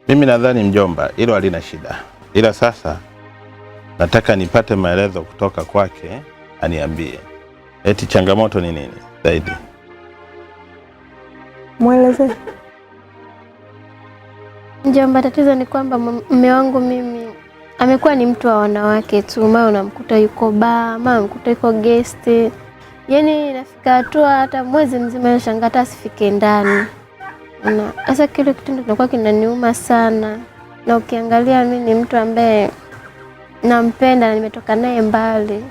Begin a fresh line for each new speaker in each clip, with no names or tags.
Mimi nadhani mjomba, hilo halina shida, ila sasa nataka nipate maelezo kutoka kwake, aniambie eti changamoto ni nini zaidi.
Mweleze.
Mjomba, tatizo ni kwamba mume wangu mimi amekuwa ni mtu wa wanawake tu, mara unamkuta yuko baa, mara unamkuta yuko guest. Yaani nafika hatua hata mwezi mzima nashangaa hata asifike ndani. Na sasa kile kitendo kinakuwa kinaniuma sana. Na ukiangalia mimi ni mtu ambaye nampenda na nimetoka naye mbali.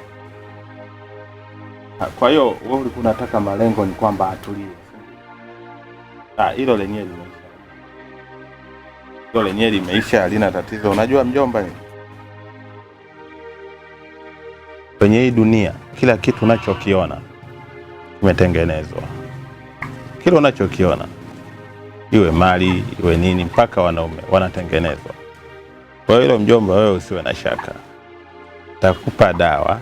Kwa hiyo wewe ulikuwa unataka malengo ni kwamba atulie. Hilo lenyewe limeisha. Hilo lenyewe limeisha, halina tatizo. Unajua mjomba ni kwenye hii dunia kila kitu unachokiona kimetengenezwa. Kila unachokiona iwe mali, iwe nini, mpaka wanaume wanatengenezwa. Kwa hiyo mjomba, wewe usiwe na shaka. Takupa dawa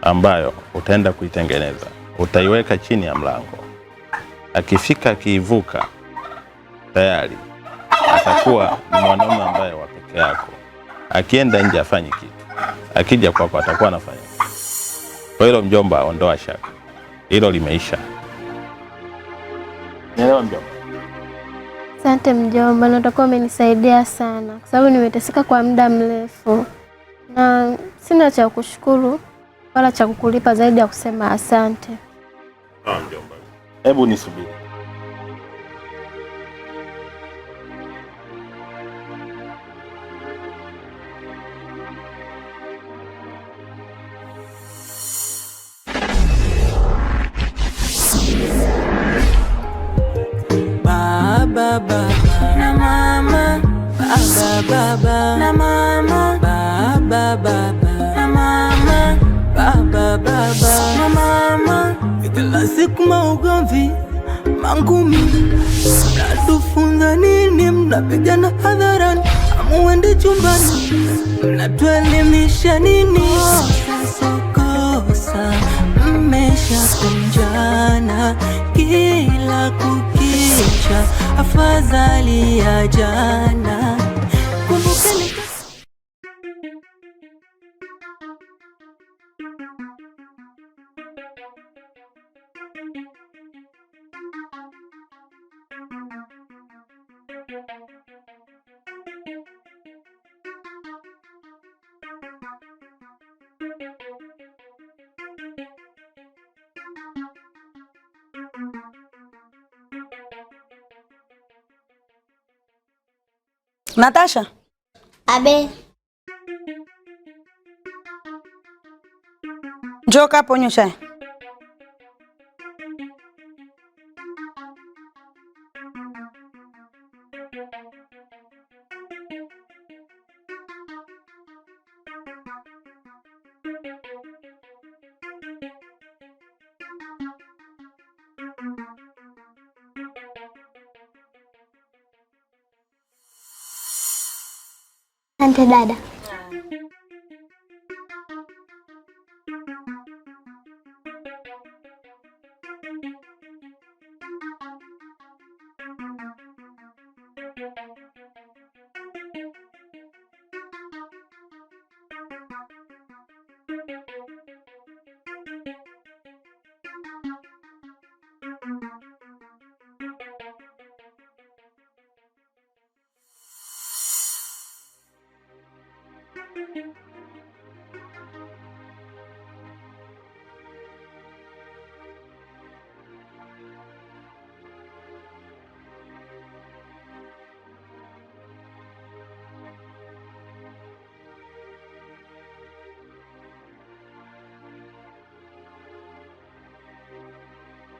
ambayo utaenda kuitengeneza. Utaiweka chini ya mlango. Akifika akiivuka tayari atakuwa ni mwanaume ambaye wa peke yako. Akienda nje afanye kitu. Akija kwako atakuwa anafanya. Kwa hiyo mjomba, ondoa shaka. Hilo limeisha. Nielewa mjomba?
Asante mjomba, natakuwa umenisaidia sana kwa sababu nimeteseka kwa muda mrefu. Na sina cha kushukuru wala cha kukulipa zaidi ya kusema asante.
Mjomba. Hebu nisubiri.
Baba na mama, baba na mama, baba na mama, baba na mama. Kila siku maugomvi, mangumi, mnatufunza nini? Mnapigana hadharani, amuende chumbani, mnatuelimisha nini? Kosa mmeshakunjana kila kukicha, afadhali ya jana. Kumbukeni
Natasha.
Abe.
Njoo hapo nywe chai.
Asante dada.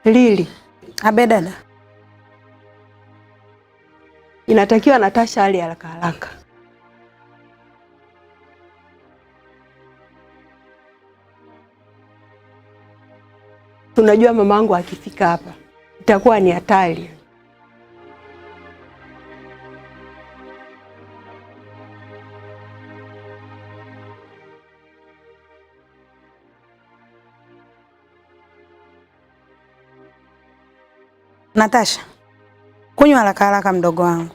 Lili.
Abe dada.
Inatakiwa Natasha ali haraka haraka. Tunajua mamangu akifika hapa itakuwa ni hatari.
Natasha, kunywa haraka haraka mdogo wangu.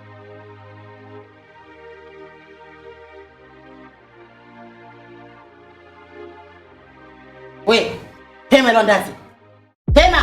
We, tema hilo ndazi. Tema.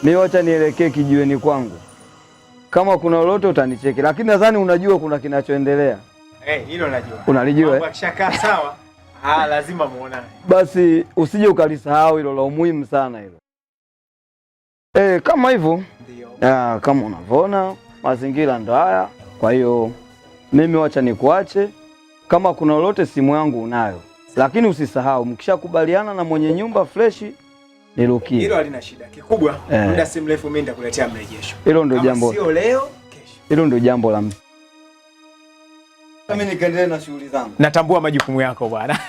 Mimi wacha nielekee kijiweni kwangu. Kama kuna lolote utanicheki, lakini nadhani unajua kuna kinachoendelea.
Hilo najua.
Unalijua?
Mambo yakishakaa sawa, lazima muonane.
Basi usije ukalisahau hilo, la muhimu sana hilo. Kama hivyo.
Ndio.
Kama unavyoona mazingira ndo haya. Kwa hiyo mimi wacha nikuache. Kama kuna lolote simu yangu unayo. Lakini usisahau mkishakubaliana na mwenye nyumba fresh nirukie.
Hilo halina shida. Kikubwa muda si mrefu mimi nitakuletea mrejesho.
Hilo ndio jambo.
Sio leo, kesho.
Hilo ndio jambo la msingi. Mimi nikaendelee na shughuli zangu.
Natambua majukumu yako bwana.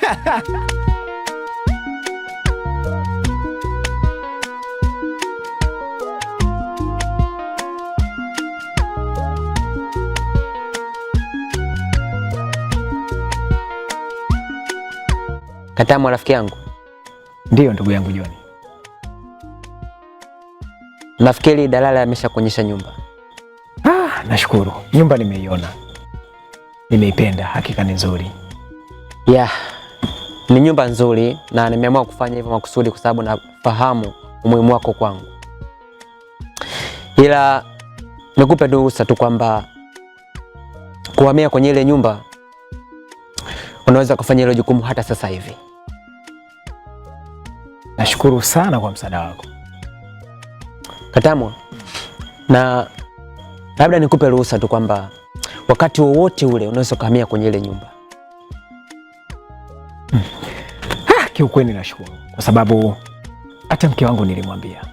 Katamu rafiki yangu.
Ndio ndugu yangu John.
Nafikiri dalala ameshakuonyesha nyumba.
Nashukuru. Nyumba nimeiona. Nimeipenda, hakika ni nzuri.
Ni nyumba nzuri na nimeamua kufanya hivyo makusudi kwa sababu nafahamu umuhimu wako kwangu. Ila nikupe ruhusa tu kwamba kuhamia kwenye ile nyumba unaweza kufanya hilo jukumu hata sasa hivi.
Nashukuru sana kwa msaada wako.
Katamu, na labda nikupe ruhusa tu kwamba wakati wowote ule unaweza kuhamia kwenye ile nyumba.
Kiukweli nashukuru kwa sababu hata mke wangu nilimwambia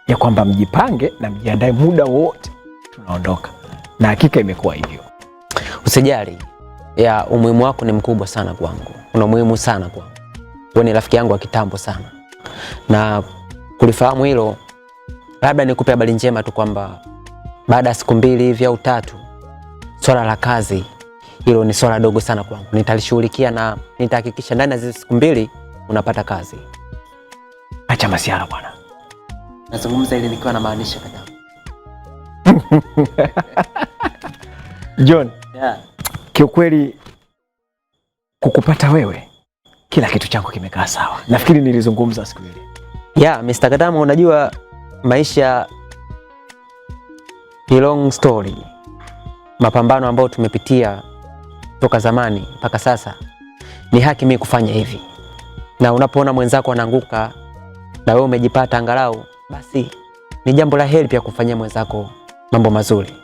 ya kwamba mjipange na mjiandae muda wote tunaondoka. Na hakika imekuwa hivyo.
Usijali. Umuhimu wako ni mkubwa sana kwangu. Una umuhimu sana kwangu. Wewe ni rafiki yangu wa kitambo sana. Na kulifahamu hilo, labda nikupe habari njema tu kwamba baada ya siku 2 hivi au 3 swala la kazi hilo ni swala dogo sana kwangu. Nitalishughulikia na nitahakikisha ndani ya hizo siku 2 unapata kazi.
Acha masiara bwana.
Nazungumza ile nikiwa na maanisha Katamu.
John. Kiukweli kukupata wewe kila kitu changu kimekaa sawa. Nafikiri nilizungumza siku ile.
Mr. Katamu, unajua maisha ni long story. Mapambano ambayo tumepitia toka zamani mpaka sasa, ni haki mimi kufanya hivi. na unapoona mwenzako anaanguka na wewe umejipata angalau, basi ni jambo la heri pia kufanyia mwenzako mambo mazuri.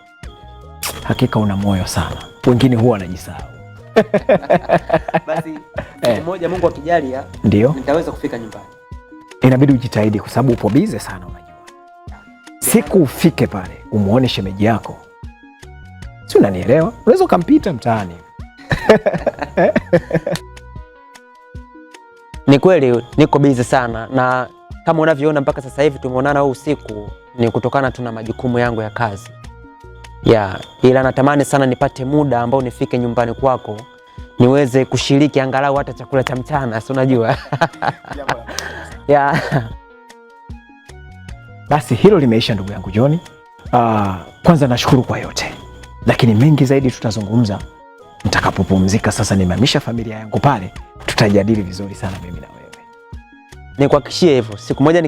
Hakika una moyo sana, wengine huwa wanajisahau.
Basi mmoja Mungu akijalia
ndio
nitaweza kufika nyumbani.
Inabidi ujitahidi kwa sababu upo bize sana, unajua. Siku ufike pale umuone shemeji yako, si unanielewa? Unaweza ukampita mtaani.
Ni kweli niko bize sana, na kama unavyoona mpaka sasa hivi tumeonana huu usiku ni kutokana tu na majukumu yangu ya kazi. Ila natamani sana nipate muda ambao nifike nyumbani kwako niweze kushiriki angalau hata chakula cha mchana, si unajua.
Basi hilo limeisha ndugu yangu John. Kwanza nashukuru kwa yote, lakini mengi zaidi tutazungumza nitakapopumzika. Sasa nimehamisha familia yangu pale, tutajadili vizuri sana mimi na wewe.
Nikuhakikishie hivyo, siku moja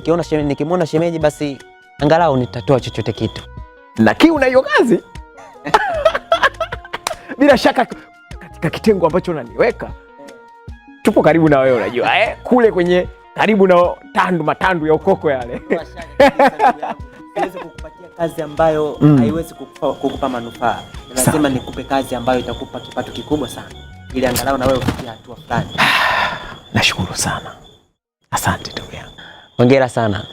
nikimwona shemeji basi angalau nitatoa chochote kitu.
Na kiu na hiyo kazi. Bila shaka katika kitengo ambacho unaniweka tupo karibu na wewe, unajua kule kwenye karibu na matandu ya ukoko yale.
Siwezi kukupatia kazi ambayo haiwezi kukupa manufaa. Lazima nikupe kazi ambayo itakupa kipato kikubwa sana, ili angalau na wewe ufikie hatua fulani.
Nashukuru sana. Asante ndugu yangu.
Hongera sana.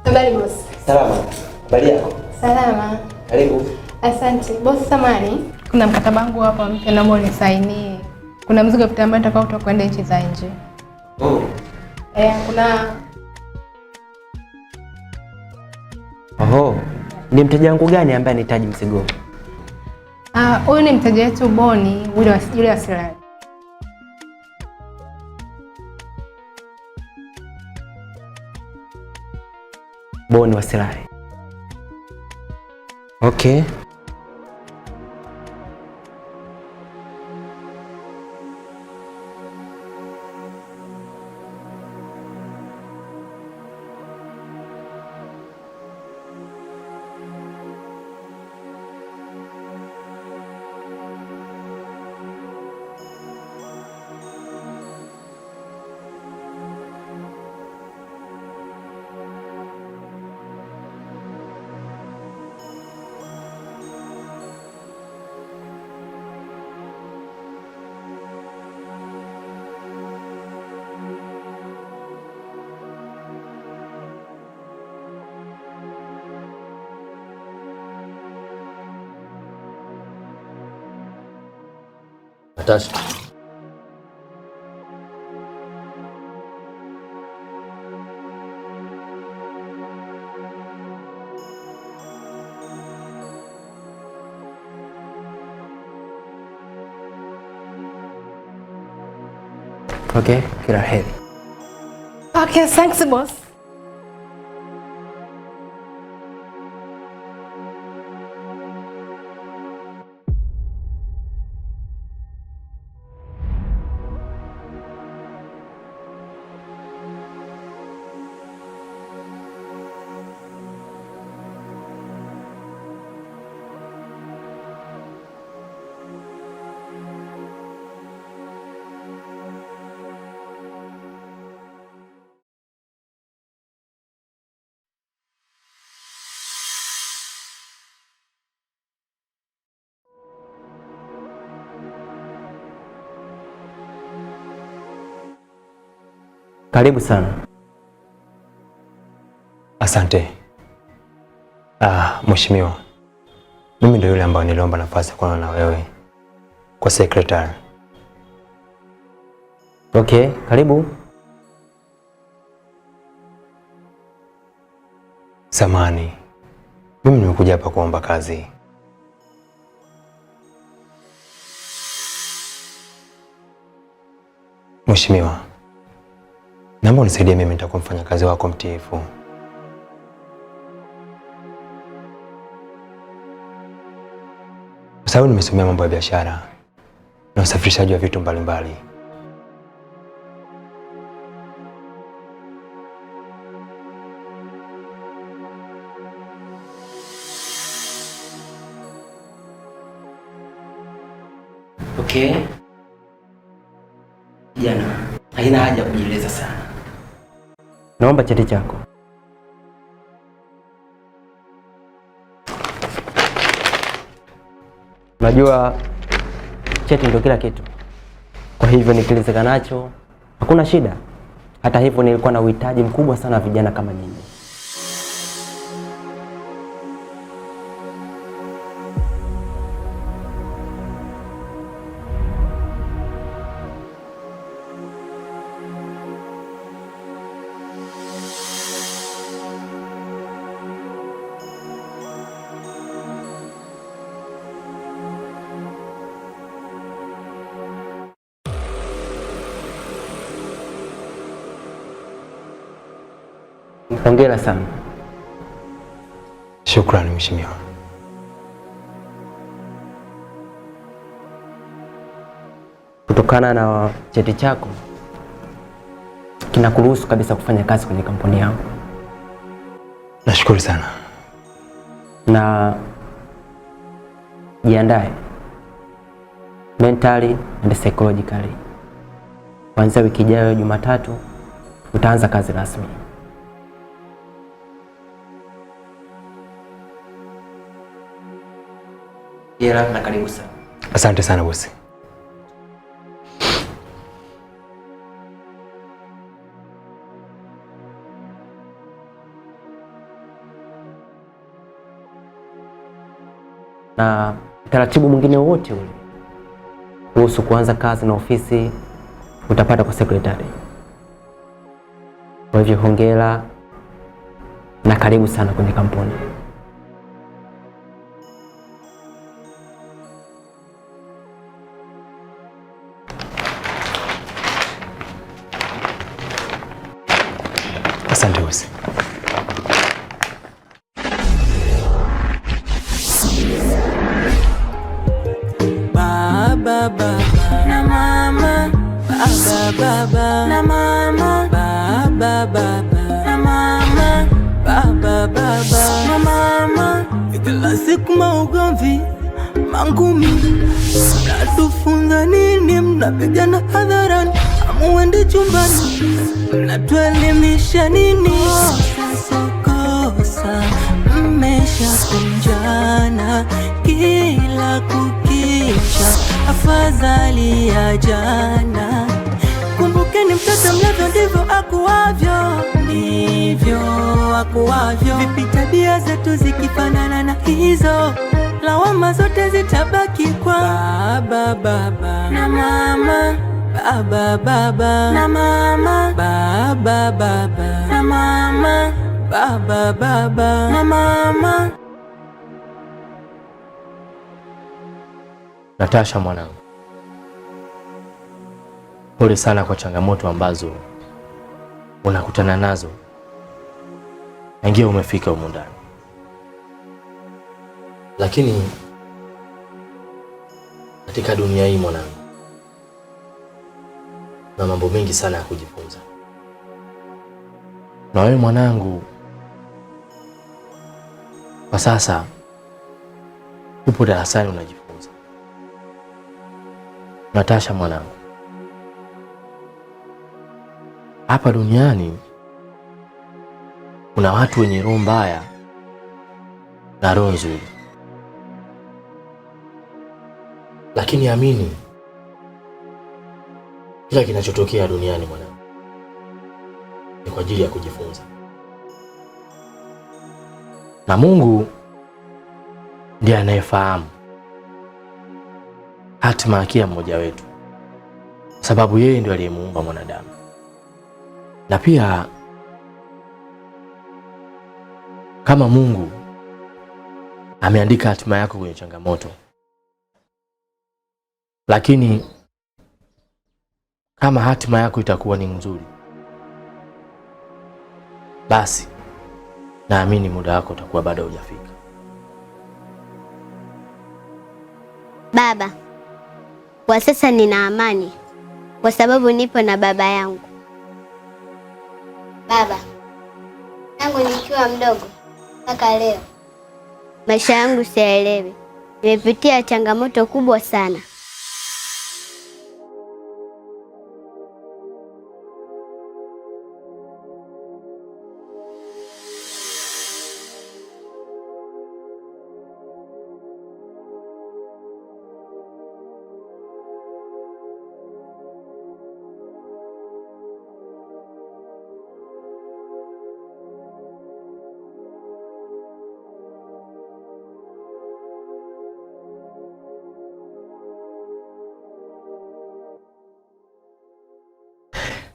Habari boss.
Salama. Habari yako?
Salama.
Karibu.
Asante. Boss samani, kuna mkataba wangu hapa mpya naomba unisaini. Kuna mzigo vitambaa nitakao kutoka kwenda nchi za nje. Kuna
Ni mteja wangu gani ambaye anahitaji mzigo?
Huyu ni mteja wetu Boni, yule wa Silali.
Boni wa Silali. Okay.
Natasha.
Okay, kila heri.
Okay, thanks boss.
Karibu sana.
Asante. Mheshimiwa, mimi ndio yule ambaye niliomba nafasi ya kuonana na wewe kwa secretary.
Okay, karibu.
Samahani, mimi nimekuja hapa kuomba kazi. Mheshimiwa, naomba unisaidie, mimi nitakuwa mfanyakazi wako mtiifu. sababu nimesomea mambo ya biashara na usafirishaji wa vitu mbalimbali.
Okay. Jana, haina haja kujieleza sana. Naomba cheti chako. Najua cheti ndio kila kitu. Kwa hivyo nikilizika nacho, hakuna shida. Hata hivyo nilikuwa na uhitaji mkubwa sana wa vijana kama nyinyi. Hongera sana.
Shukrani mheshimiwa.
Kutokana na cheti chako kinakuruhusu kabisa kufanya kazi kwenye kampuni yangu.
Nashukuru sana.
Na jiandae mentally and psychologically. Kuanzia wiki ijayo Jumatatu utaanza kazi rasmi. Na karibu sana.
Asante sana bosi.
Na taratibu mwingine wote ule kuhusu kuanza kazi na ofisi utapata kwa sekretari. Kwa hivyo hongera na karibu sana kwenye kampuni.
Asante bosi.
Baba baba na mama, baba baba na mama, baba baba na mama, baba baba na mama. Kila siku maugomvi, mangumi, natufunza nini? Mnapigana hadharani, amuende chumbani, mnatuelimisha nini? Kosa mmesha kunjana kila kukicha, afadhali ya jana. Kumbukeni mtoto mlevyo ndivyo akuavyo, ndivyo akuavyo. Vipi tabia zetu zikifanana na hizo, lawama zote zitabaki kwa baba baba na mama, baba baba na mama, baba baba na mama, baba baba na mama.
Natasha mwanangu, pole sana kwa changamoto ambazo unakutana nazo ingia umefika humu ndani, lakini katika dunia hii mwanangu, na mambo mengi sana ya kujifunza. Na wewe mwanangu, kwa sasa upo darasani unajifunza. Natasha mwanangu, hapa duniani kuna watu wenye roho mbaya na roho nzuri, lakini amini, kila kinachotokea duniani mwanangu ni kwa ajili ya kujifunza, na Mungu ndiye anayefahamu hatima ya kila mmoja wetu, sababu yeye ndiye aliyemuumba mwanadamu. Na pia kama Mungu ameandika hatima yako kwenye changamoto, lakini kama hatima yako itakuwa ni nzuri, basi naamini muda wako utakuwa bado hujafika.
Baba, kwa sasa nina amani kwa sababu nipo na baba yangu. Baba, tangu nikiwa mdogo mpaka leo maisha yangu siyaelewi. Nimepitia changamoto kubwa sana.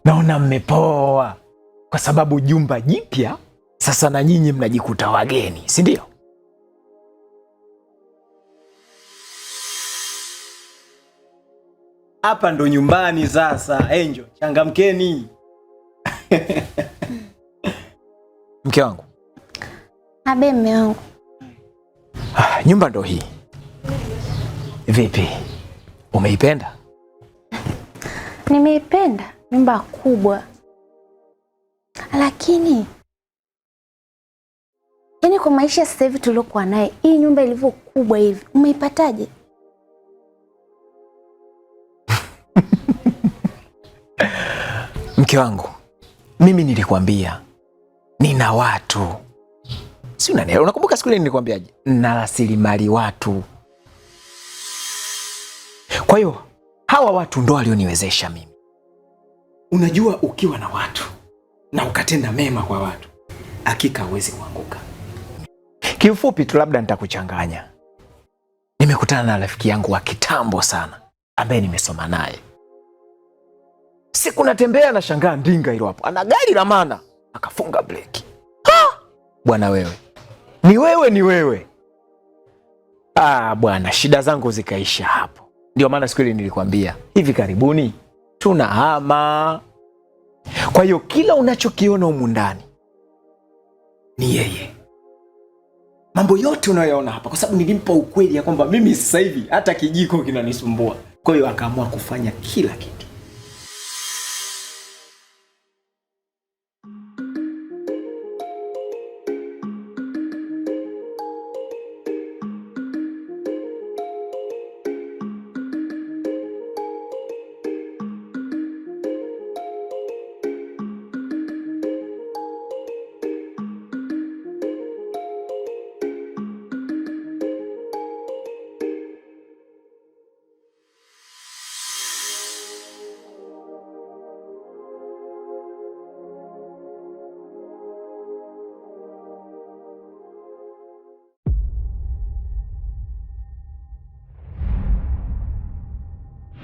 Naona mmepoa kwa sababu jumba jipya sasa na nyinyi mnajikuta wageni, si ndio? Hapa ndo nyumbani sasa. Angel, changamkeni. Mke wangu.
Abe, mme wangu.
Nyumba ndo hii. Vipi? Umeipenda?
Nimeipenda, nyumba kubwa. Lakini yaani kwa maisha sasa hivi tuliokuwa naye, hii nyumba ilivyo kubwa hivi, umeipataje?
Mke wangu, mimi nilikwambia nina watu. Si unanielewa? Unakumbuka siku ile nilikwambiaje? Na rasilimali watu. Kwa hiyo hawa watu ndo walioniwezesha mimi. Unajua ukiwa na watu na ukatenda mema kwa watu, hakika huwezi kuanguka. Kiufupi tu labda nitakuchanganya. Nimekutana na rafiki yangu wa kitambo sana ambaye nimesoma naye. Siku natembea na shangaa ndinga hilo hapo. Ana gari la maana, akafunga breki. Bwana wewe. Ni wewe. Bwana, shida zangu zikaisha hapo. Ndio maana siku ile nilikwambia hivi karibuni tunahama. Kwa hiyo kila unachokiona humu ndani ni yeye. Mambo yote unayoona hapa, kwa sababu nilimpa ukweli ya kwamba mimi sasa hivi hata kijiko kinanisumbua. Kwa hiyo akaamua kufanya kila kitu.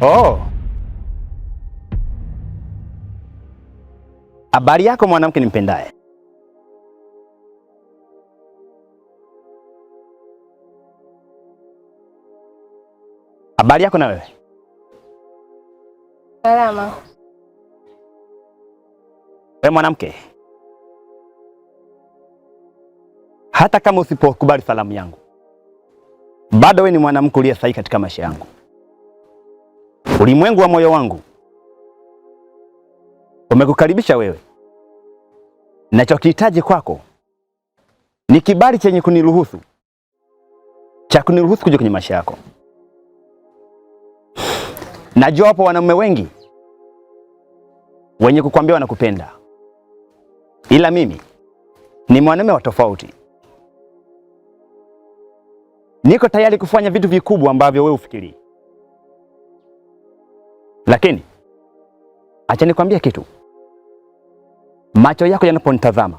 Oh. Habari yako mwanamke nimpendaye. Habari yako na wewe?
Salama.
Wewe mwanamke, hata kama usipokubali salamu yangu, bado wewe ni mwanamke uliye sahihi katika maisha yangu. Ulimwengu wa moyo wangu umekukaribisha wewe. Ninachokihitaji kwako ni kibali chenye kuniruhusu kuja kwenye maisha yako. Najua hapo wanaume wengi wenye kukwambia wanakupenda, ila mimi ni mwanaume wa tofauti. Niko tayari kufanya vitu vikubwa ambavyo wewe ufikiri. Lakini acha nikwambie kitu. Macho yako yanaponitazama,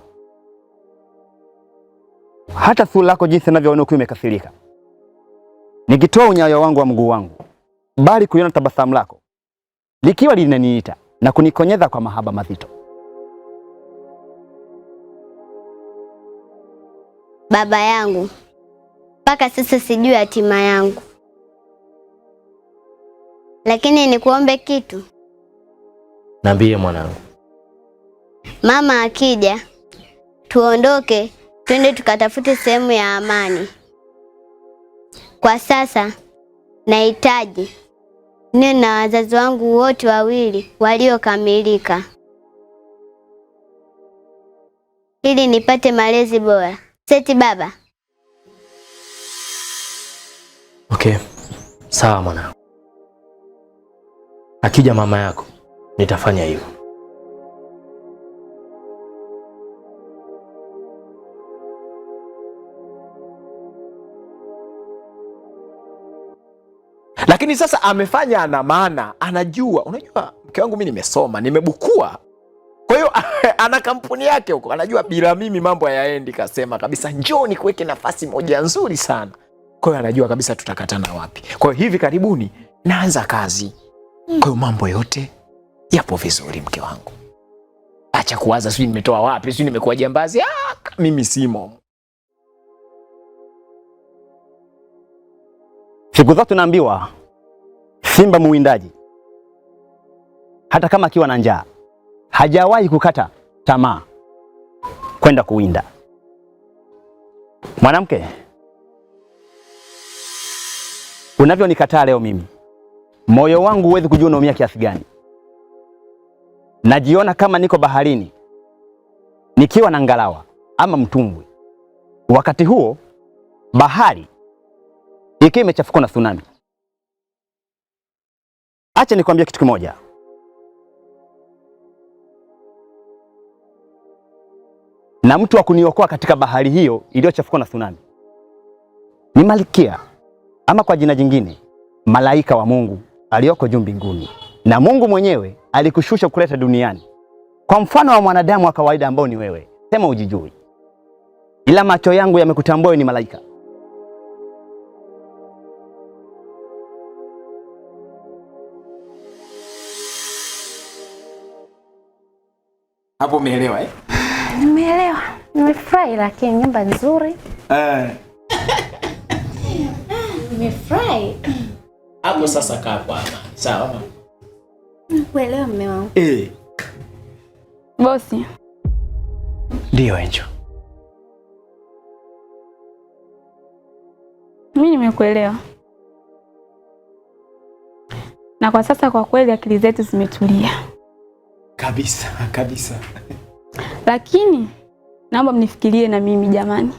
hata sura yako jinsi ninavyoona ukiwa umekasirika, nikitoa unyayo wangu wa mguu wangu, bali kuiona tabasamu lako likiwa linaniita na kunikonyeza kwa mahaba mazito.
Baba yangu, mpaka sasa sijui hatima yangu. Lakini nikuombe kitu.
Niambie mwanangu.
Mama akija, tuondoke, twende tukatafute sehemu ya amani. Kwa sasa nahitaji niwe na wazazi wangu wote wawili waliokamilika ili nipate malezi bora. Seti baba?
Okay, sawa mwanangu. Akija mama yako nitafanya hivyo.
Lakini sasa amefanya ana maana, anajua. Unajua mke wangu mimi nimesoma, nimebukua. Kwa hiyo ana kampuni yake huko. Anajua bila mimi mambo hayaendi, kasema kabisa njoo nikuweke nafasi moja nzuri sana. Kwa hiyo anajua kabisa tutakatana wapi. Kwa hiyo hivi karibuni naanza kazi. Kwa hiyo mambo yote yapo vizuri mke wangu. Acha kuwaza sijui nimetoa wapi, sijui nimekuwa jambazi. Mimi simo.
Siku zote tunaambiwa simba muwindaji hata kama akiwa na njaa hajawahi kukata tamaa kwenda kuwinda. Mwanamke, unavyonikataa leo mimi, moyo wangu huwezi kujua unaumia kiasi gani. Najiona kama niko baharini nikiwa na ngalawa ama mtumbwi. Wakati huo bahari ikiwa imechafuka na tsunami. Acha nikwambie kitu kimoja. Na mtu wa kuniokoa katika bahari hiyo iliyochafuka na tsunami ni Malkia, ama kwa jina jingine malaika wa Mungu aliyoko juu mbinguni. Na Mungu mwenyewe alikushusha kuleta duniani kwa mfano wa mwanadamu wa kawaida ambao ni wewe. Sema ujijui. Ila macho yangu yamekutambua ni malaika.
Hapo umeelewa eh?
Nimeelewa. Nimefurahi, lakini nyumba nzuri. Nimefurahi.
Hapo sasa kaa kwa amani. Sawa?
Kuelewa mume wangu.
Bosi.
Ndio Angel.
Mimi nimekuelewa. Na kwa sasa kwa kweli akili zetu zimetulia.
Kabisa, kabisa.
Lakini naomba mnifikirie na mimi jamani.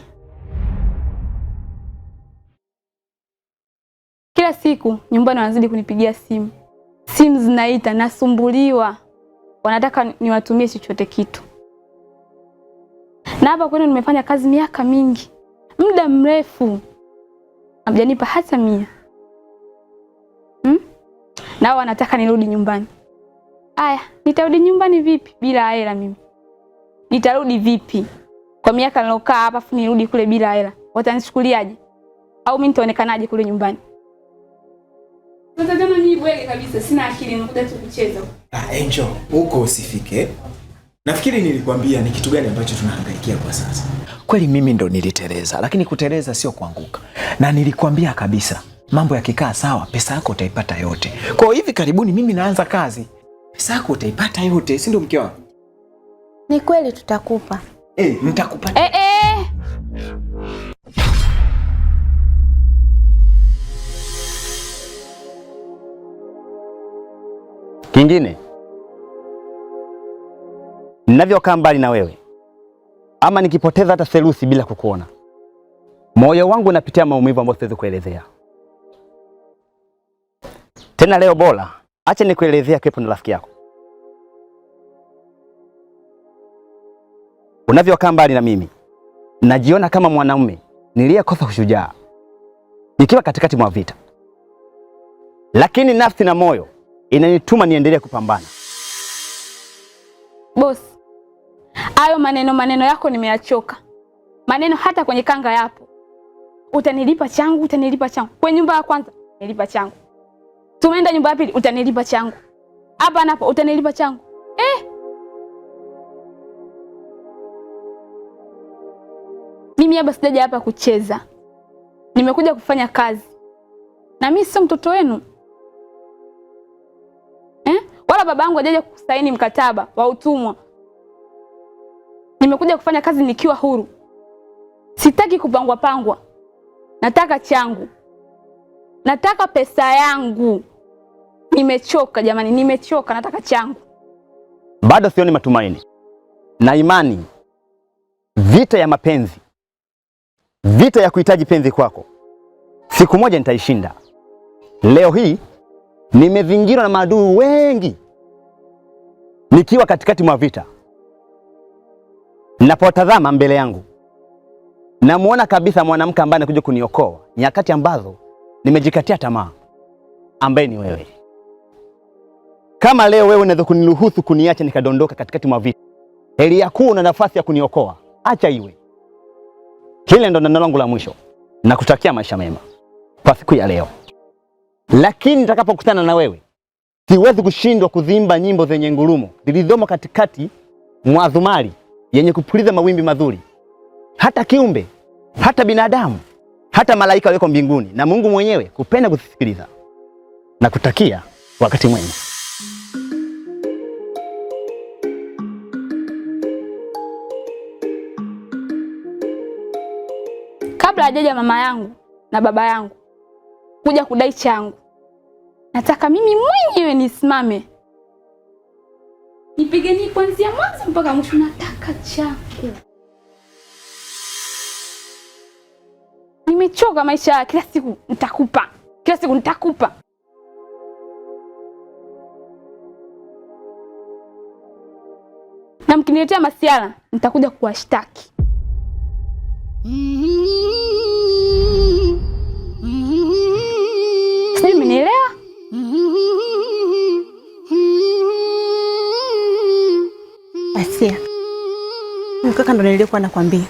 Kila siku nyumbani wanazidi kunipigia simu. Simu zinaita, nasumbuliwa. Wanataka niwatumie chochote kitu. Na hapa kwenu nimefanya kazi miaka mingi. Muda mrefu. Hamjanipa hata 100. Na wanataka nirudi nyumbani. Aya, nitarudi nyumbani vipi bila hela mimi? Nitarudi vipi? Kwa miaka nilokaa hapa afu nirudi kule bila hela. Watanichukuliaje? Au mimi nitaonekanaje kule nyumbani? Sasa kama mimi bwege kabisa, sina akili, nimekuja tu kucheza.
Angel, huko usifike. Nafikiri nilikwambia ni kitu gani ambacho tunahangaikia kwa sasa. Kweli mimi ndo niliteleza, lakini kuteleza sio kuanguka. Na nilikwambia kabisa, mambo yakikaa sawa, pesa yako utaipata yote. Kwa hivi karibuni mimi naanza kazi. Pesa yako utaipata yote, si ndio mke wangu?
Ni kweli tutakupa.
Nitakupa.
Kingine, ninavyokaa mbali na wewe ama nikipoteza hata selusi bila kukuona, moyo wangu unapitia maumivu ambayo siwezi kuelezea. Tena leo bora acha nikuelezea kitu na rafiki yako. Unavyokaa mbali na mimi, najiona kama mwanaume niliyekosa ushujaa nikiwa katikati mwa vita. Lakini nafsi na moyo inanituma niendelee kupambana.
Boss, hayo maneno yako nimeyachoka. Maneno hata kwenye kanga yapo. Utanilipa changu, utanilipa changu. Kwenye nyumba ya kwanza, nilipa changu. Tumeenda nyumba ya pili, utanilipa changu. Hapa napo utanilipa changu. Mimi hapa sijaja hapa kucheza. Nimekuja kufanya kazi. Na mimi sio mtoto wenu. Wala babangu hajaja kusaini mkataba wa utumwa. Nimekuja kufanya kazi nikiwa huru. Sitaki kupangwa pangwa. Nataka changu. Nataka pesa yangu. Nimechoka jamani, nimechoka, nataka changu.
Bado sioni matumaini na imani. Vita ya mapenzi, vita ya kuhitaji penzi kwako, siku moja nitaishinda. Leo hii nimezingirwa na maadui wengi, nikiwa katikati mwa vita. Ninapotazama mbele yangu, namuona kabisa mwanamke ambaye anakuja kuniokoa nyakati ambazo nimejikatia tamaa, ambaye ni wewe. Kama leo wewe unaweza kuniruhusu kuniacha nikadondoka katikati mwa vita, heri ya kuwa una nafasi ya kuniokoa, acha iwe. Hili ndo neno langu la mwisho. Nakutakia maisha mema kwa siku ya leo. Lakini nitakapokutana na wewe, siwezi kushindwa kuziimba nyimbo zenye ngurumo zilizomo katikati mwa zumari yenye kupuliza mawimbi mazuri. Hata kiumbe, hata binadamu, hata malaika walioko mbinguni na Mungu mwenyewe kupenda kusikiliza. Nakutakia wakati mwema.
Kabla hajaja mama yangu na baba yangu kuja kudai changu, nataka mimi mwenyewe nisimame nipigeni kuanzia mwanzo mpaka mwisho. Nataka changu. Nimechoka maisha, kila siku nitakupa, kila siku nitakupa. Na mkiniletea masiala nitakuja kuwashtaki. Sijui umenielewa?
Asia, mkaka ndo nilikuwa nakwambia.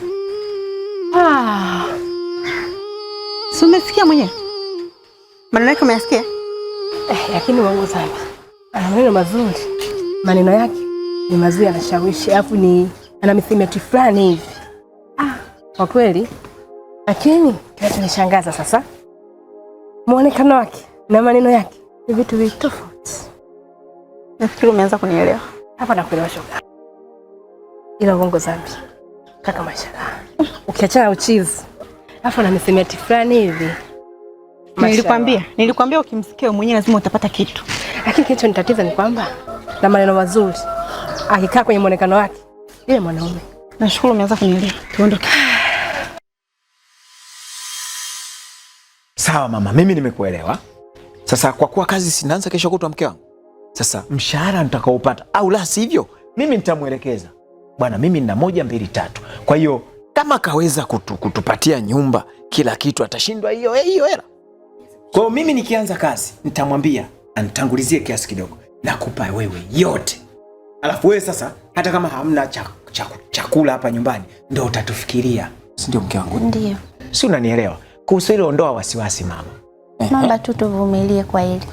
Si umesikia mwenyewe? Maneno yake umeyasikia?
Lakini wangu sana. Ana maneno mazuri. Maneno yake ni mazuri, anashawishi, alafu ni ana mithimeti fulani hivi. Kwa kweli. Lakini kinachonishangaza sasa, muonekano wake na maneno yake ni vitu viwili tofauti.
Nafikiri umeanza kunielewa.
Hapa nakuelewa shoga. Ila uongo zambi. Kaka mashallah. Ukiachana uchizi. Alafu na mithimeti fulani hivi.
Nilikwambia ukimsikia mwenyewe lazima utapata kitu.
Lakini kinachonitatiza ni kwamba na maneno mazuri akikaa kwenye muonekano wake yule mwanaume.
Nashukuru umeanza kunielewa. Tuondoke.
Sawa mama, mimi nimekuelewa. Sasa kwa kuwa kazi sinaanza kesho kutwa mke wangu, sasa mshahara nitakaopata au la sivyo mimi nitamuelekeza. Bwana mimi nina 1 2 3. Kwa hiyo kama kaweza kutupatia nyumba kila kitu, atashindwa hiyo hela. Kwa hiyo mimi nikianza kazi nitamwambia anitangulizie kiasi kidogo, nakupa wewe yote. Alafu wewe sasa hata kama hamna chakula hapa nyumbani ndio utatufikiria. Si ndio mke wangu?
Ndio.
Si unanielewa? Kuhusu hilo ondoa wasiwasi mama.
Naomba tu tuvumilie kwa hili.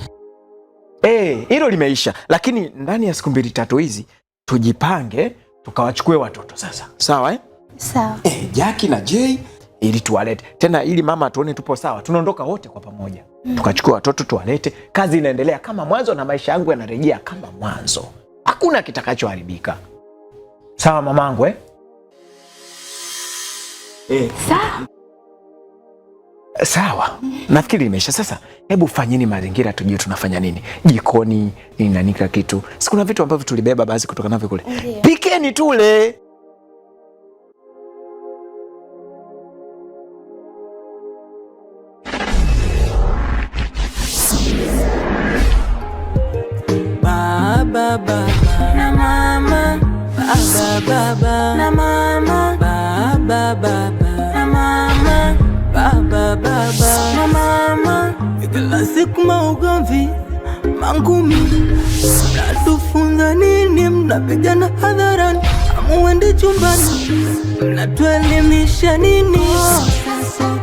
Hilo limeisha, lakini ndani ya siku 2 3 hizi tujipange tukawachukue watoto sasa. Sawa
Sawa.
Jackie na Jay ili tuwalete. Tena ili mama tuone tupo sawa. Tunaondoka wote kwa pamoja. Tukachukua watoto tuwalete. Kazi inaendelea kama mwanzo na maisha yangu yanarejea kama mwanzo. Hakuna kitakachoharibika. Sawa mamangu
Sawa.
Sawa. Nafikiri imeisha sasa. Hebu fanyeni mazingira tujue tunafanya nini. Jikoni, ninanika kitu. Si kuna vitu ambavyo tulibeba basi kutoka navyo kule. Pikeni tule.
Baba na mama, baba na mama, baba na mama, baba na mama. Kila siku maugomvi, mangumi, mnatufunza nini? Mnapigana hadharani, amuende chumbani, mnatuelimisha nini?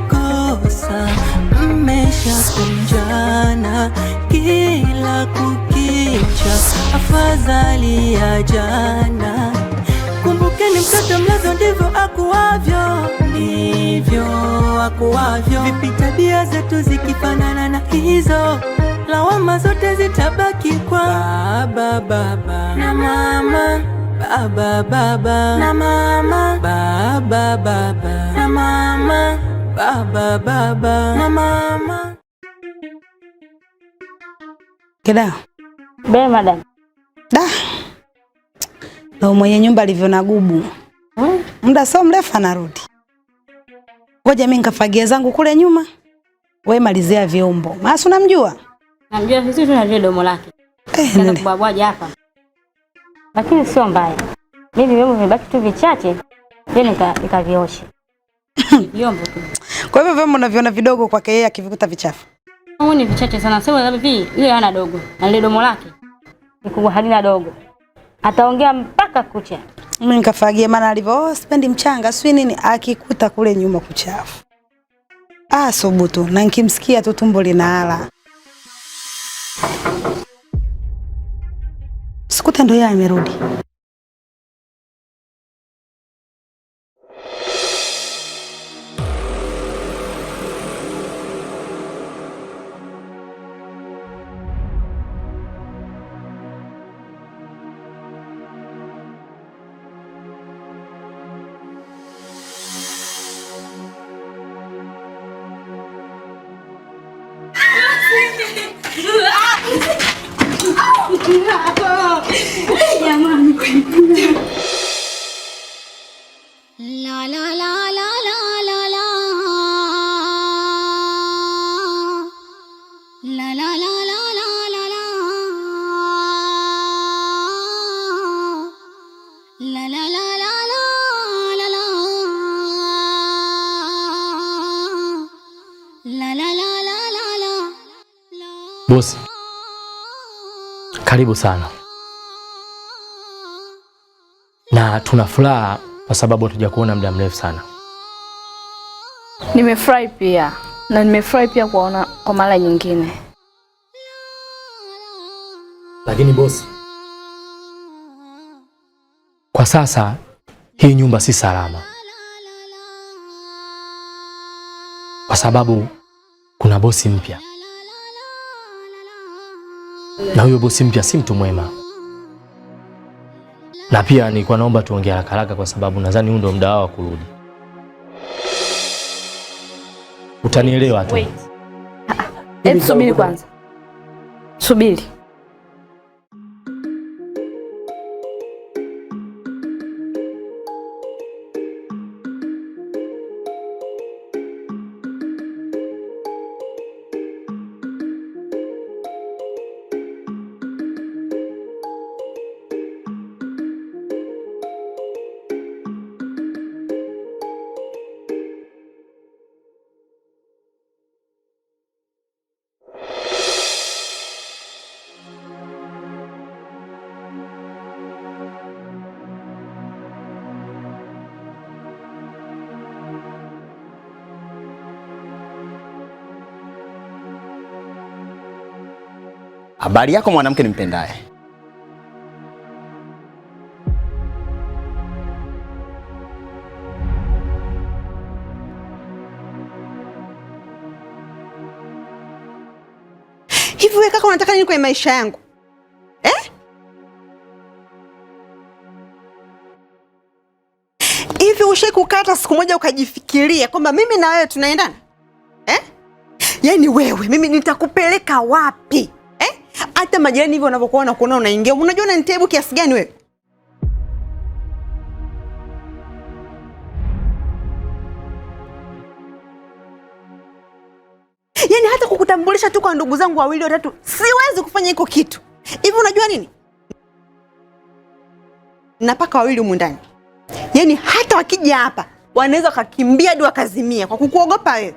Kosa mmeshakunjana kila kukicha, afadhali ya jana. Kumbukeni mtoto mlazo ndivyo akuavyo, ndivyo akuavyo. Vipi tabia zetu zikifanana na hizo, lawama zote zitabaki kwa baba na mama, baba na mama, baba na mama, baba na mama.
Kida.
Be madam.
Da. Na mwenye nyumba alivyo na gubu. Muda sio mrefu anarudi. Ngoja mimi nikafagia zangu kule nyuma. Wewe malizia vyombo. Maana unamjua?
Namjua sisi tunajua domo lake. Ndio kubabwaje hapa. Lakini sio mbaya. Mimi vyombo vimebaki tu vichache. Ndio nikaviosha. Vyombo tu.
Kwa hivyo vyombo unaviona vidogo kwake yeye akivikuta vichafu.
Ni vichache sana. Sema labda yule hana dogo. Na ile domo lake ni kubwa halina dogo. Ataongea mpaka kucha.
Mimi nikafagia maana alivyo sipendi mchanga, sio nini akikuta kule nyuma kuchafu. Subutu na nikimsikia tu tumbo linaala. Sikuta ndo yeye amerudi.
La la la la la la la la la la la la la la la la la la.
Bosi, karibu sana. Na tuna furaha kwa sababu hatujakuona muda mrefu sana.
Nimefurahi pia na nimefurahi pia kuona kwa mara nyingine.
Lakini bosi, kwa sasa hii nyumba si salama. Kwa sababu kuna bosi mpya. Na huyo bosi mpya si mtu mwema. Na pia nilikuwa naomba tuongee haraka kwa sababu nadhani huu ndio muda wao wa kurudi. Utanielewa tu.
Hebu subiri kwanza. Subiri.
Habari yako mwanamke nimpendaye.
Hivi wewe kaka unataka nini kwenye maisha yangu? Hivi ushakukata siku moja ukajifikiria kwamba mimi na wewe tunaendana? Yaani wewe mimi nitakupeleka wapi? Hata majirani hivyo wanavyokuwa wanakuona unaingia. Unajua unanitebu kiasi gani wewe? Yaani hata kukutambulisha tu kwa ndugu zangu wawili watatu siwezi kufanya hiko kitu. Hivi unajua nini? Napaka wawili humu ndani. Yaani hata wakija hapa wanaweza kukimbia hadi wakazimia kwa kukuogopa wewe.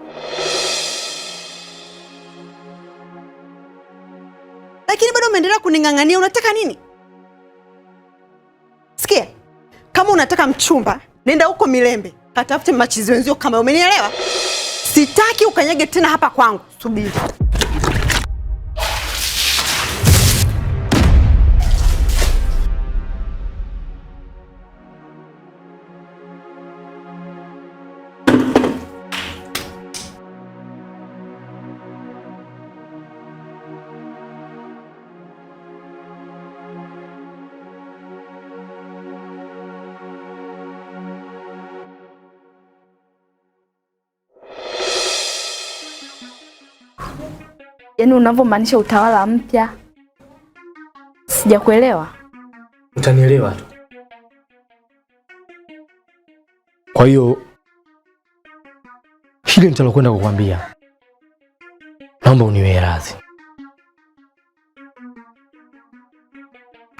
Lakini bado umeendelea kuning'ang'ania. Unataka nini? Sikia, kama unataka mchumba, nenda huko Milembe, katafute machizi wenzio kama, umenielewa? Sitaki ukanyage tena hapa kwangu. Subiri.
Yaani unavyomaanisha utawala mpya, Sijakuelewa.
Utanielewa tu. Kwa hiyo hili nitalokwenda kukwambia, naomba uniwe radhi,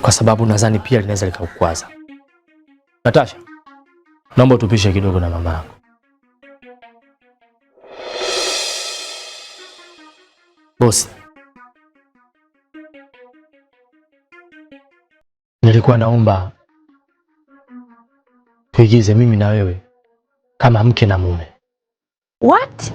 kwa sababu nadhani pia linaweza likakukwaza. Natasha, naomba tupishe kidogo na mama yako. Bosi, nilikuwa naomba tuigize mimi na wewe kama mke na mume.
What?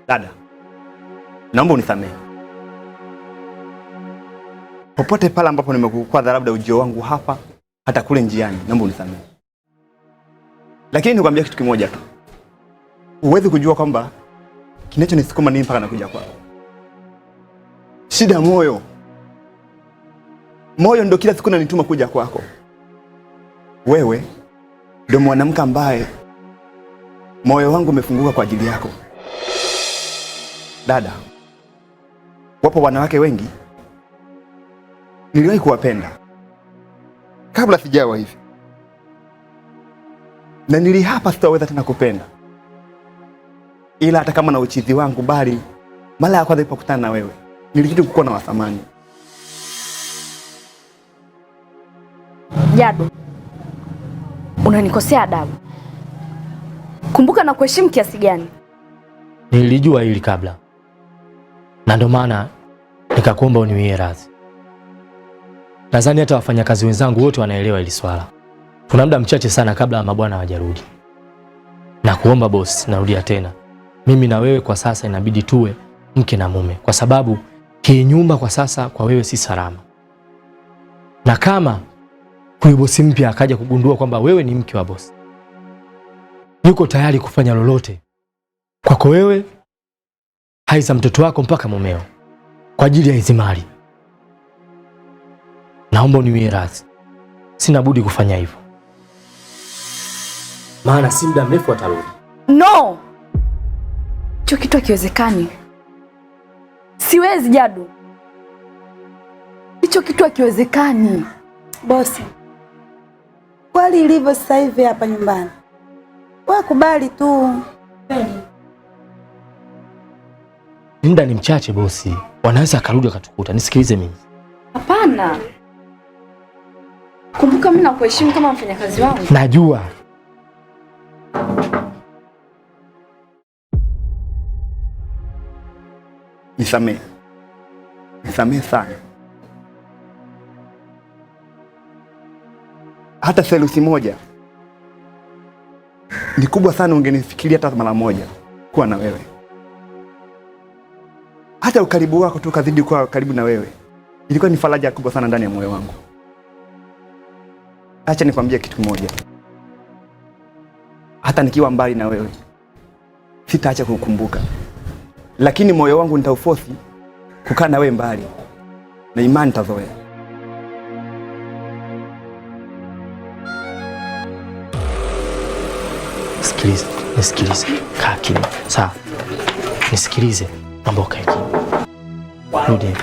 Dada, naomba unisamehe. Popote pale ambapo nimekukwaza, labda ujio wangu hapa hata kule njiani, naomba unisamehe. Lakini nikwambia kitu kimoja tu. Huwezi kujua kwamba kinachonisukuma nini mpaka nakuja kwako. Shida moyo. Moyo ndio kila siku unanituma kuja kwako. Wewe ndio mwanamke ambaye moyo wangu umefunguka kwa ajili yako. Dada, wapo wanawake wengi niliwahi kuwapenda kabla sijawa hivi, na nilihapa sitaweza tena kupenda, ila hata kama na uchizi wangu, bali mara ya kwanza nilipokutana na wewe nilijidi kukuwa na wathamani.
Jado, unanikosea adabu. Kumbuka na kuheshimu kiasi gani.
Nilijua hili kabla, na ndio maana nikakuomba uniwie radhi. Nadhani hata wafanyakazi wenzangu wote wanaelewa hili swala. Tuna muda mchache sana kabla mabwana hawajarudi. Na kuomba boss, narudia tena, mimi na wewe kwa sasa inabidi tuwe mke na mume, kwa sababu hii nyumba kwa sasa kwa wewe si salama. Na kama huyu bosi mpya akaja kugundua kwamba wewe ni mke wa bosi, yuko tayari kufanya lolote kwako wewe, haiza mtoto wako mpaka mumeo, kwa ajili ya hizi mali. Naomba uniwie radhi. Sina budi kufanya hivyo, maana si muda mrefu atarudi.
No! Hicho kitu hakiwezekani. Siwezi Jadu. Hicho kitu hakiwezekani.
Bosi, kweli ilivyo sasa hivi hapa nyumbani, wewe kubali tu.
Muda ni mchache bosi, wanaweza akarudi akatukuta. Nisikilize mimi.
Hapana. Kumbuka mimi nakuheshimu kama mfanyakazi wangu.
Najua.
Nisamehe. Nisamehe sana. Hata selusi moja ni kubwa sana, ungenifikiria hata mara moja kuwa na wewe. Hata ukaribu wako tu kazidi kuwa karibu na wewe, ilikuwa ni faraja kubwa sana ndani ya moyo wangu. Acha nikwambie kitu kimoja. Hata nikiwa mbali na wewe, sitaacha kukukumbuka. Lakini moyo wangu nitaufosi kukaa na wewe mbali, na imani tazoea.
Sikilize, nisikilize. Kaa kimya. Sawa. Nisikilize, mambo kae kimya. Rudi.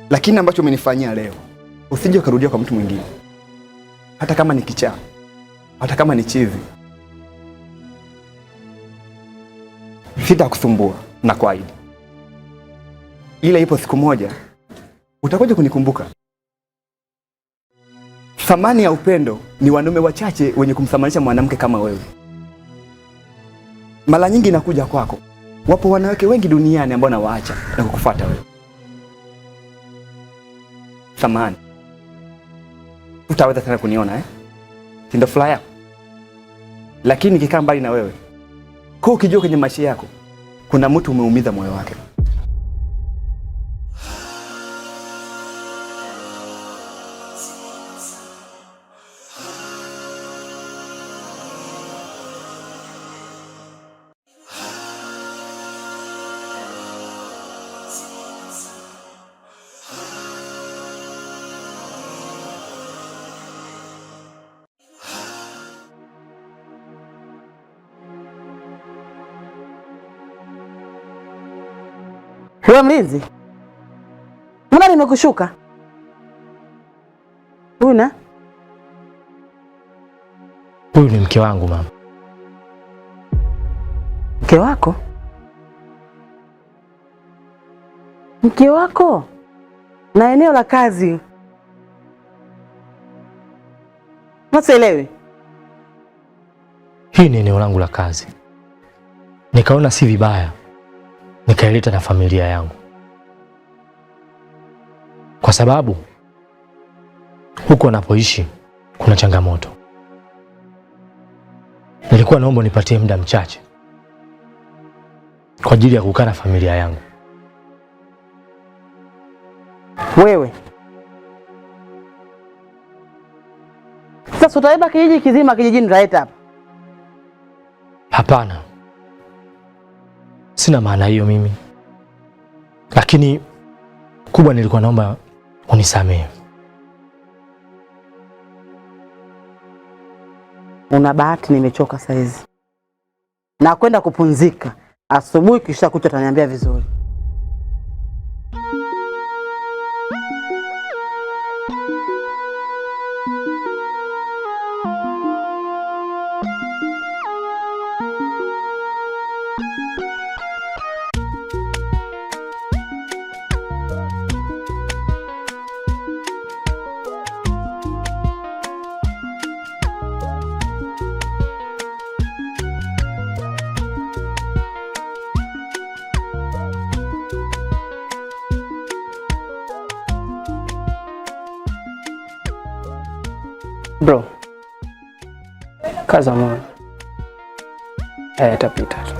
Lakini ambacho umenifanyia leo, usije ukarudia kwa mtu mwingine. Hata kama ni kichaa, hata kama ni chizi. Sitakusumbua na kuahidi. Ila ipo siku moja utakuja kunikumbuka. Thamani ya upendo ni wanaume wachache wenye kumthamanisha mwanamke kama wewe. Mara nyingi inakuja kwako. Wapo wanawake wengi duniani ambao nawaacha na kukufuata wewe. Thamani. Utaweza tena kuniona Ndio furaha yako. Lakini nikikaa mbali na wewe, kwa ukijua kwenye maisha yako kuna mtu umeumiza moyo wake.
Wewe mlinzi? Mbona nimekushuka? Una?
Huyu ni mke wangu mama.
Mke wako? Mke wako? Na eneo la kazi? Masielewi.
Hii ni eneo langu la kazi. Nikaona si vibaya nikaileta na familia yangu, kwa sababu huko wanapoishi kuna changamoto. Nilikuwa naomba nipatie muda mchache kwa ajili ya kukaa na familia yangu.
Wewe sasa utabeba kijiji kizima kijijini raita hapa?
Hapana, sina maana hiyo mimi, lakini kubwa nilikuwa naomba unisamehe.
Una bahati nimechoka saizi na kwenda kupumzika. Asubuhi kisha kucha utaniambia vizuri.
Bro, kaza moyo. Yatapita tu.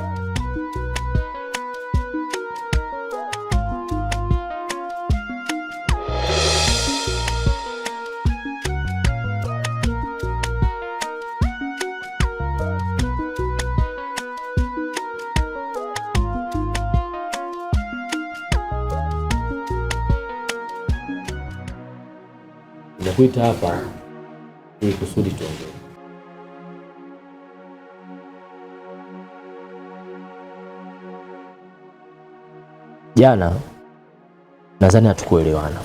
Nakuita hapa ili kusudi tuongee. Jana nadhani hatukuelewana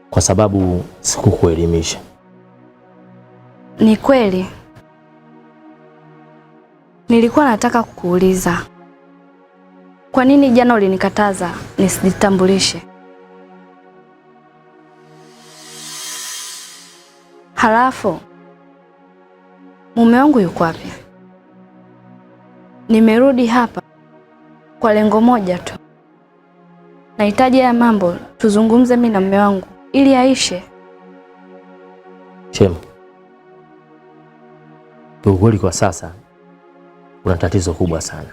kwa sababu sikukuelimisha.
Ni kweli. Nilikuwa nataka kukuuliza, kwa nini jana ulinikataza nisijitambulishe? Halafu mume wangu yuko wapi? Nimerudi hapa kwa lengo moja tu. Nahitaji ya mambo tuzungumze mimi na mume wangu ili aishe.
Shemu, kiukweli kwa sasa kuna tatizo kubwa sana.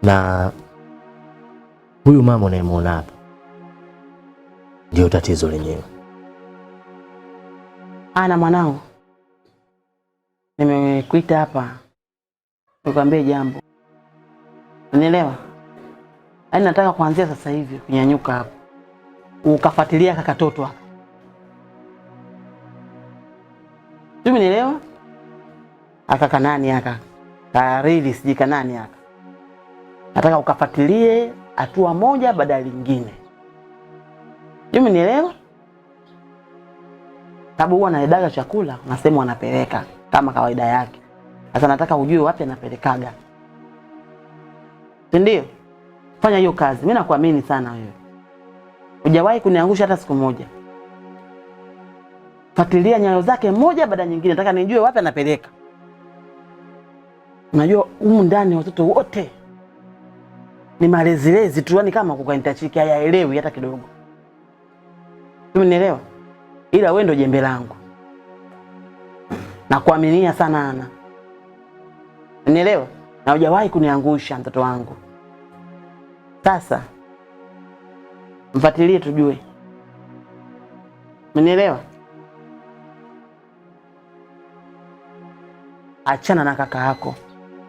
Na huyu mama unayemwona hapa ndio tatizo lenyewe.
Ana mwanangu, nimekuita hapa nikwambie jambo. Unielewa? Yaani nataka kuanzia sasa hivi kunyanyuka hapa ukafuatilia kakatoto hapa. Unielewa? Aka kanani aka? Karili sijika nani aka? nataka ukafuatilie hatua moja baada ya nyingine. Mimi nielewa? Sababu huwa anaidaga chakula na sehemu anapeleka kama kawaida yake. Sasa nataka ujue wapi anapelekaga. Ndio? Fanya hiyo kazi. Mimi nakuamini sana wewe. Hujawahi kuniangusha hata siku moja. Fuatilia nyayo zake moja baada nyingine. Nataka nijue wapi anapeleka. Unajua humu ndani watoto wote ni malezilezi tu, yani kama kukanitachiki hayaelewi hata kidogo. Umenielewa? Ila wewe ndo jembe langu. Na kuaminia sana Ana. Unielewa? Na hujawahi kuniangusha mtoto wangu. Sasa mfuatilie tujue. Umenielewa? Achana na kaka yako.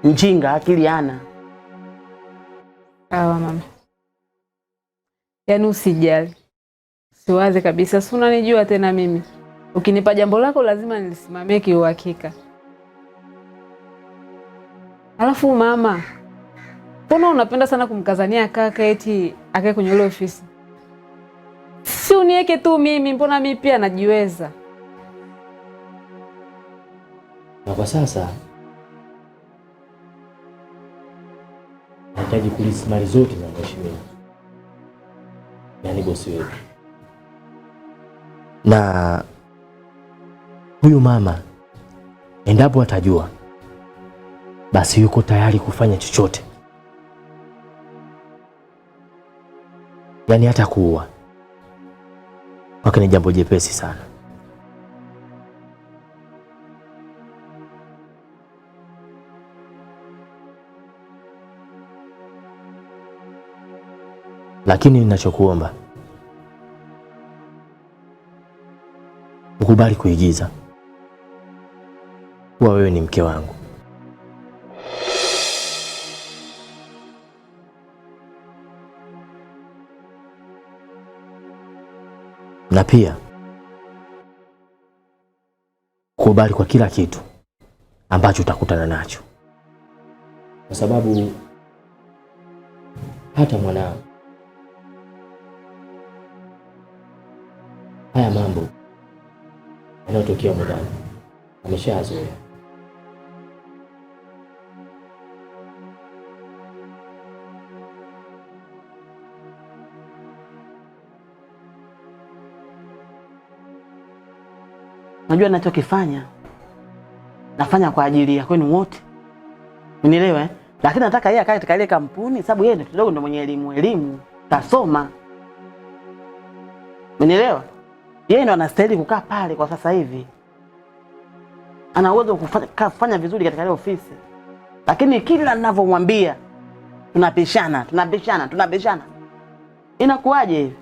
Mjinga, akili ana.
Sawa mama. Yaani usijali. Siwaze kabisa. Si unanijua tena mimi. Ukinipa jambo lako lazima nilisimamie kiuhakika. Alafu mama, mbona unapenda sana kumkazania kaka eti akae kwenye ile ofisi? Si uniweke tu mimi, mbona mimi pia najiweza.
Na kwa sasa nahitaji kulisi mali zote za mheshimiwa, yaani bosi wetu. Na huyu mama endapo atajua, basi yuko tayari kufanya chochote, yaani hata kuua. Kwake ni jambo jepesi sana. Lakini ninachokuomba, ukubali kuigiza kuwa wewe ni mke wangu. Na pia ukubali kwa kila kitu ambacho utakutana nacho, kwa sababu hata mwanao haya mambo yanayotokea ndani ameshazoea.
Unajua ninachokifanya nafanya kwa ajili ya kwenu wote. Unielewa eh? Lakini nataka yeye akae katika ile kampuni sababu yeye ndio kidogo ndo mwenye elimu, tasoma. Unielewa? Yeye ndo anastahili kukaa pale kwa sasa hivi. Ana uwezo kufanya vizuri katika ile ofisi. Lakini kila ninavyomwambia tunabishana. Inakuwaje hivi?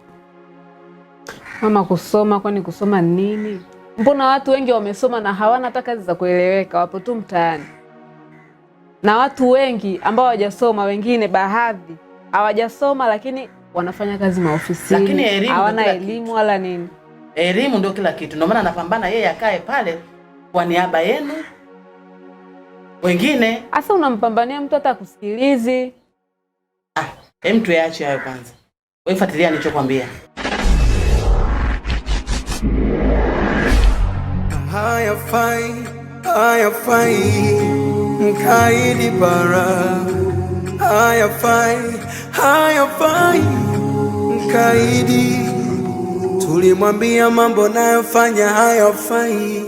Mama, kusoma kwani kusoma nini? Mbona watu wengi wamesoma na hawana hata kazi za kueleweka, wapo tu mtaani. Na watu wengi ambao hawajasoma, wengine baadhi hawajasoma lakini wanafanya kazi maofisini.
Lakini elimu
hawana elimu wala nini.
Elimu ndio kila kitu. Ndio maana anapambana yeye akae pale kwa niaba yenu. Wengine
hasa unampambania mtu hata kusikilizi.
Hem, tuache hayo kwanza. Wewe fuatilia nilichokuambia.
Hayafai mkaidi bara, hayafai mkaidi. Tulimwambia mambo nayofanya hayafai,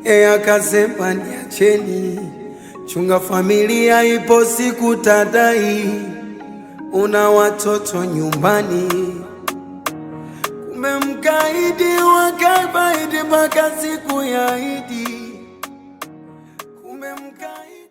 yeye akasema niacheni. Chunga familia, ipo siku tadai. Una watoto nyumbani, kumbe mkaidi wakabaidi mpaka siku ya Idi.